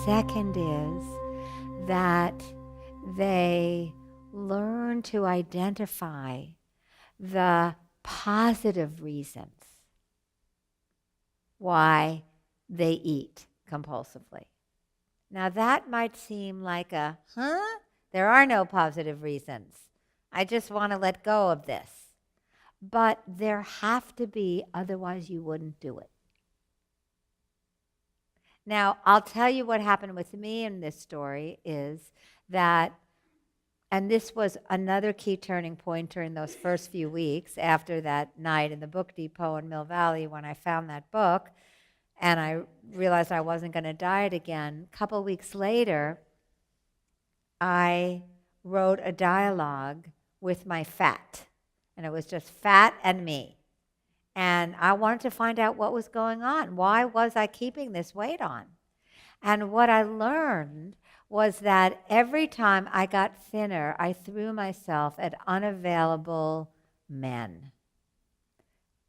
second is that they learn to identify the positive reasons why they eat compulsively. Now that might seem like a, there are no positive reasons. I just want to let go of this. But there have to be, otherwise you wouldn't do it. Now, I'll tell you what happened with me in this story is that, and this was another key turning point during those first few weeks after that night in the book depot in Mill Valley when I found that book and I realized I wasn't going to diet again. A couple weeks later, I wrote a dialogue with my fat, and it was just fat and me. And I wanted to find out what was going on. Why was I keeping this weight on? And what I learned was that every time I got thinner, I threw myself at unavailable men.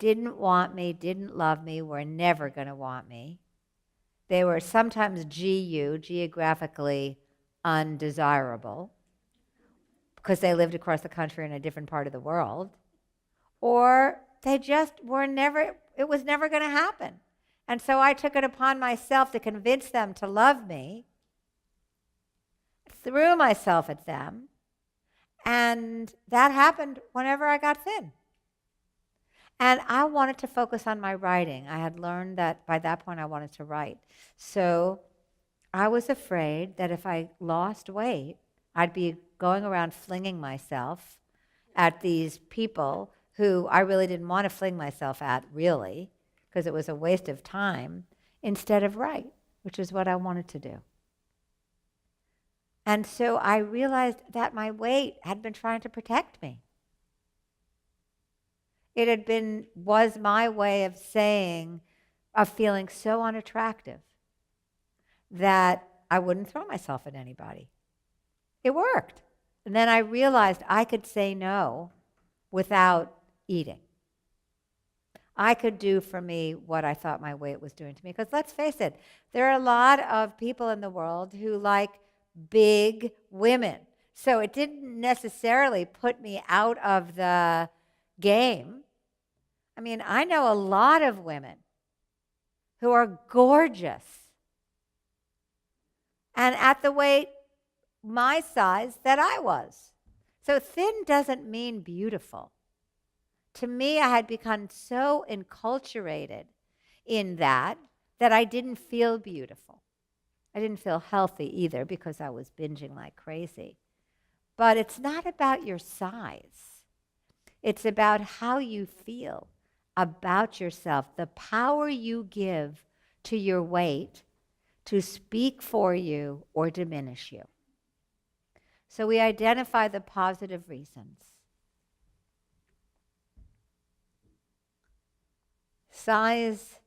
Didn't want me, didn't love me, were never going to want me. They were sometimes GU, geographically undesirable, because they lived across the country in a different part of the world. Or they just were never, it was never going to happen. And so I took it upon myself to convince them to love me, threw myself at them, and that happened whenever I got thin. And I wanted to focus on my writing. I had learned that by that point I wanted to write. So I was afraid that if I lost weight, I'd be going around flinging myself at these people who I really didn't want to fling myself at, really, because it was a waste of time, instead of write, which is what I wanted to do. And so I realized that my weight had been trying to protect me. It was my way of saying, of feeling so unattractive that I wouldn't throw myself at anybody. It worked. And then I realized I could say no without eating. I could do for me what I thought my weight was doing to me. Because let's face it, there are a lot of people in the world who like big women. So it didn't necessarily put me out of the game. I mean, I know a lot of women who are gorgeous and at the weight my size that I was. So thin doesn't mean beautiful. To me, I had become so enculturated in that I didn't feel beautiful. I didn't feel healthy either because I was binging like crazy. But it's not about your size. It's about how you feel about yourself, the power you give to your weight to speak for you or diminish you. So we identify the positive reasons. Size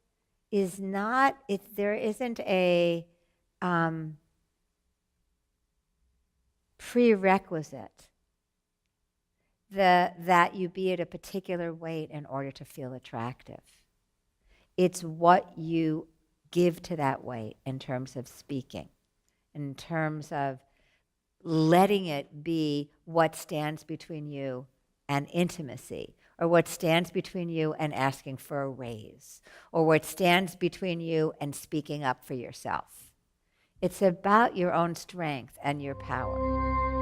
is not, there isn't a prerequisite that you be at a particular weight in order to feel attractive. It's what you give to that weight in terms of speaking, in terms of letting it be what stands between you and intimacy, or what stands between you and asking for a raise, or what stands between you and speaking up for yourself. It's about your own strength and your power.